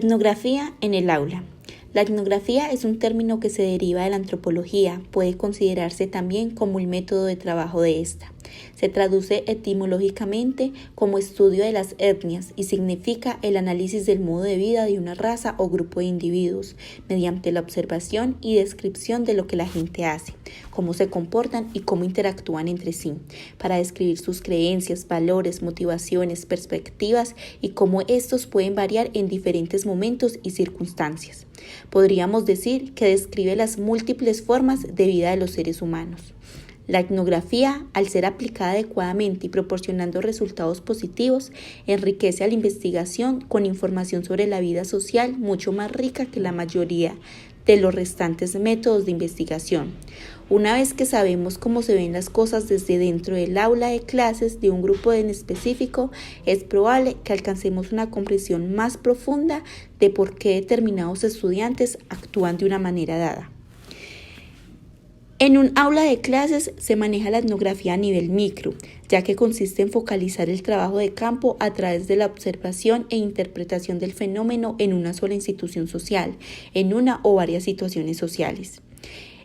Etnografía en el aula. La etnografía es un término que se deriva de la antropología, puede considerarse también como el método de trabajo de esta. Se traduce etimológicamente como estudio de las etnias y significa el análisis del modo de vida de una raza o grupo de individuos, mediante la observación y descripción de lo que la gente hace, cómo se comportan y cómo interactúan entre sí, para describir sus creencias, valores, motivaciones, perspectivas y cómo estos pueden variar en diferentes momentos y circunstancias. Podríamos decir que describe las múltiples formas de vida de los seres humanos. La etnografía, al ser aplicada adecuadamente y proporcionando resultados positivos, enriquece a la investigación con información sobre la vida social mucho más rica que la mayoría de los restantes métodos de investigación. Una vez que sabemos cómo se ven las cosas desde dentro del aula de clases de un grupo en específico, es probable que alcancemos una comprensión más profunda de por qué determinados estudiantes actúan de una manera dada. En un aula de clases se maneja la etnografía a nivel micro, ya que consiste en focalizar el trabajo de campo a través de la observación e interpretación del fenómeno en una sola institución social, en una o varias situaciones sociales.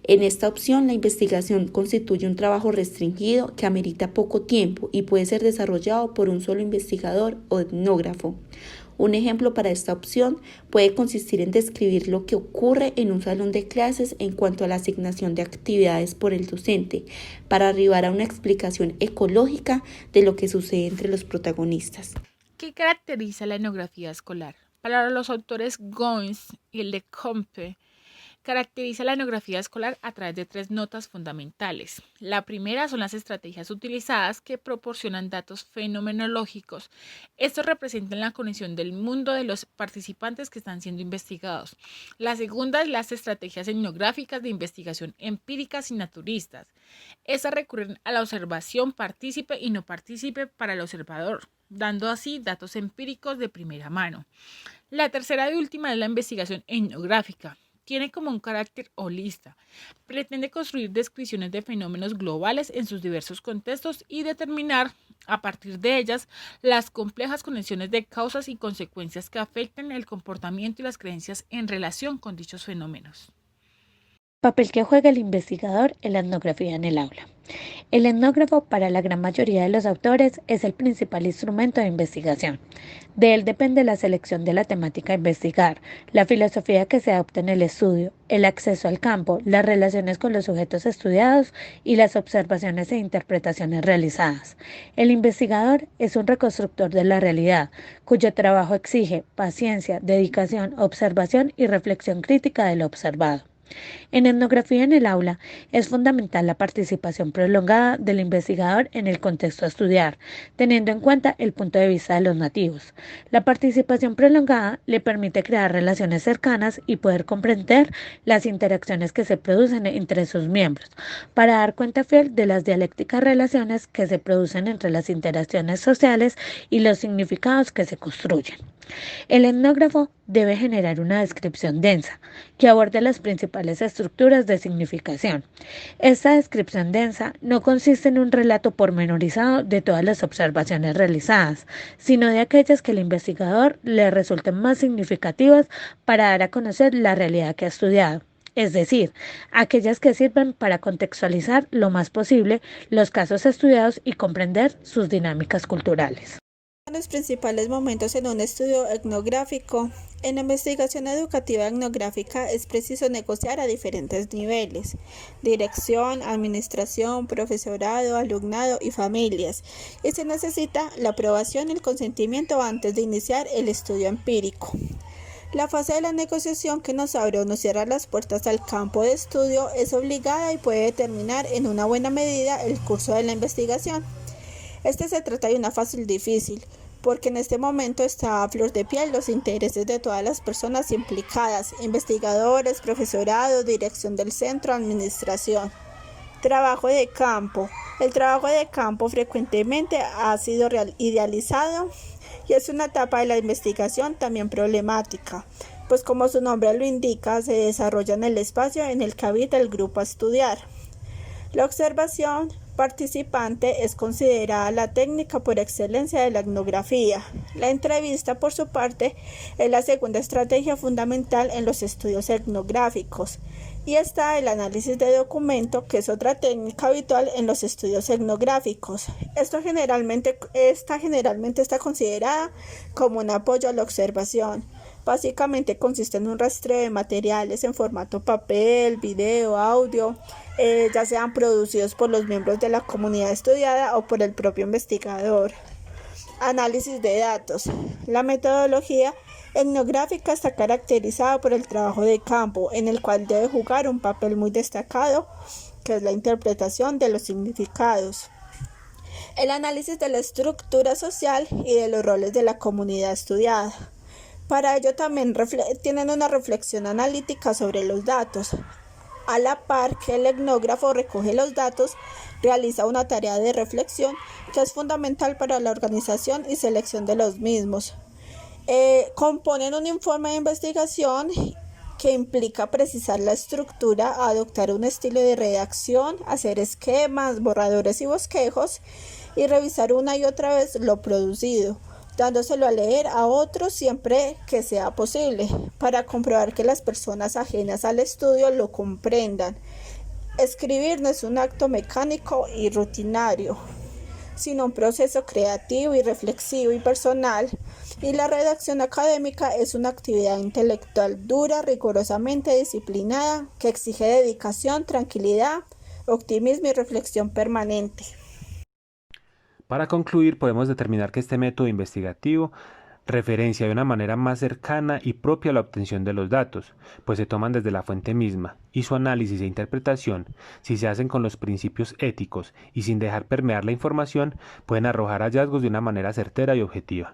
En esta opción, la investigación constituye un trabajo restringido que amerita poco tiempo y puede ser desarrollado por un solo investigador o etnógrafo. Un ejemplo para esta opción puede consistir en describir lo que ocurre en un salón de clases en cuanto a la asignación de actividades por el docente, para arribar a una explicación ecológica de lo que sucede entre los protagonistas. ¿Qué caracteriza la etnografía escolar? Para los autores Goins y Lecomte, caracteriza la etnografía escolar a través de tres notas fundamentales. La primera son las estrategias utilizadas que proporcionan datos fenomenológicos. Estos representan la conexión del mundo de los participantes que están siendo investigados. La segunda es las estrategias etnográficas de investigación empíricas y naturistas. Estas recurren a la observación partícipe y no partícipe para el observador, dando así datos empíricos de primera mano. La tercera y última es la investigación etnográfica. Tiene como un carácter holista. Pretende construir descripciones de fenómenos globales en sus diversos contextos y determinar, a partir de ellas, las complejas conexiones de causas y consecuencias que afectan el comportamiento y las creencias en relación con dichos fenómenos. Papel que juega el investigador en la etnografía en el aula. El etnógrafo, para la gran mayoría de los autores, es el principal instrumento de investigación. De él depende la selección de la temática a investigar, la filosofía que se adopta en el estudio, el acceso al campo, las relaciones con los sujetos estudiados y las observaciones e interpretaciones realizadas. El investigador es un reconstructor de la realidad, cuyo trabajo exige paciencia, dedicación, observación y reflexión crítica de lo observado. En etnografía en el aula es fundamental la participación prolongada del investigador en el contexto a estudiar, teniendo en cuenta el punto de vista de los nativos. La participación prolongada le permite crear relaciones cercanas y poder comprender las interacciones que se producen entre sus miembros, para dar cuenta fiel de las dialécticas relaciones que se producen entre las interacciones sociales y los significados que se construyen. El etnógrafo debe generar una descripción densa que aborde las principales estructuras de significación. Esta descripción densa no consiste en un relato pormenorizado de todas las observaciones realizadas, sino de aquellas que al investigador le resulten más significativas para dar a conocer la realidad que ha estudiado. Es decir, aquellas que sirven para contextualizar lo más posible los casos estudiados y comprender sus dinámicas culturales. Los principales momentos en un estudio etnográfico. En la investigación educativa etnográfica es preciso negociar a diferentes niveles: dirección, administración, profesorado, alumnado y familias, y se necesita la aprobación y el consentimiento antes de iniciar el estudio empírico. La fase de la negociación, que nos abre o nos cierra las puertas al campo de estudio, es obligada y puede determinar en una buena medida el curso de la investigación. Se trata de una fase difícil, porque en este momento está a flor de piel los intereses de todas las personas implicadas: investigadores, profesorado, dirección del centro, administración. Trabajo de campo. El trabajo de campo frecuentemente ha sido idealizado y es una etapa de la investigación también problemática, pues como su nombre lo indica, se desarrolla en el espacio en el que habita el grupo a estudiar. La observación participante es considerada la técnica por excelencia de la etnografía. La entrevista, por su parte, es la segunda estrategia fundamental en los estudios etnográficos. Y está el análisis de documento, que es otra técnica habitual en los estudios etnográficos. Esta generalmente está considerada como un apoyo a la observación. Básicamente consiste en un rastreo de materiales en formato papel, video, audio, ya sean producidos por los miembros de la comunidad estudiada o por el propio investigador. Análisis de datos. La metodología etnográfica está caracterizada por el trabajo de campo, en el cual debe jugar un papel muy destacado, que es la interpretación de los significados. El análisis de la estructura social y de los roles de la comunidad estudiada. Para ello también tienen una reflexión analítica sobre los datos. A la par que el etnógrafo recoge los datos, realiza una tarea de reflexión que es fundamental para la organización y selección de los mismos. Componen un informe de investigación que implica precisar la estructura, adoptar un estilo de redacción, hacer esquemas, borradores y bosquejos y revisar una y otra vez lo producido, dándoselo a leer a otros siempre que sea posible, para comprobar que las personas ajenas al estudio lo comprendan. Escribir no es un acto mecánico y rutinario, sino un proceso creativo y reflexivo y personal, y la redacción académica es una actividad intelectual dura, rigurosamente disciplinada, que exige dedicación, tranquilidad, optimismo y reflexión permanente. Para concluir, podemos determinar que este método investigativo referencia de una manera más cercana y propia la obtención de los datos, pues se toman desde la fuente misma, y su análisis e interpretación, si se hacen con los principios éticos y sin dejar permear la información, pueden arrojar hallazgos de una manera certera y objetiva.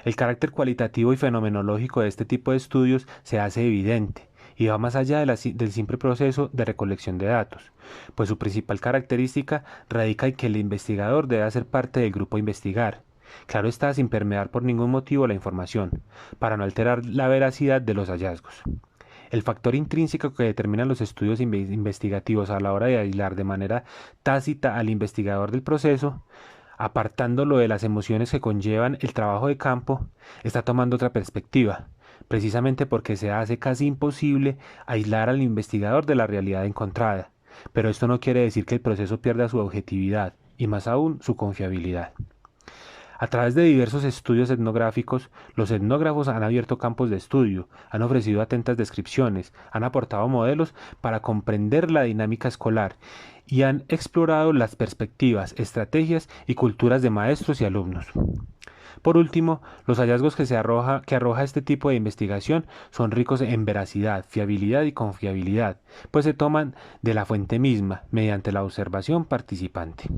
El carácter cualitativo y fenomenológico de este tipo de estudios se hace evidente, y va más allá del simple proceso de recolección de datos, pues su principal característica radica en que el investigador debe hacer parte del grupo a investigar, claro está, sin permear por ningún motivo la información, para no alterar la veracidad de los hallazgos. El factor intrínseco que determina los estudios investigativos a la hora de aislar de manera tácita al investigador del proceso, apartándolo de las emociones que conllevan el trabajo de campo, está tomando otra perspectiva, precisamente porque se hace casi imposible aislar al investigador de la realidad encontrada, pero esto no quiere decir que el proceso pierda su objetividad y más aún su confiabilidad. A través de diversos estudios etnográficos, los etnógrafos han abierto campos de estudio, han ofrecido atentas descripciones, han aportado modelos para comprender la dinámica escolar y han explorado las perspectivas, estrategias y culturas de maestros y alumnos. Por último, los hallazgos que arroja este tipo de investigación son ricos en veracidad, fiabilidad y confiabilidad, pues se toman de la fuente misma mediante la observación participante.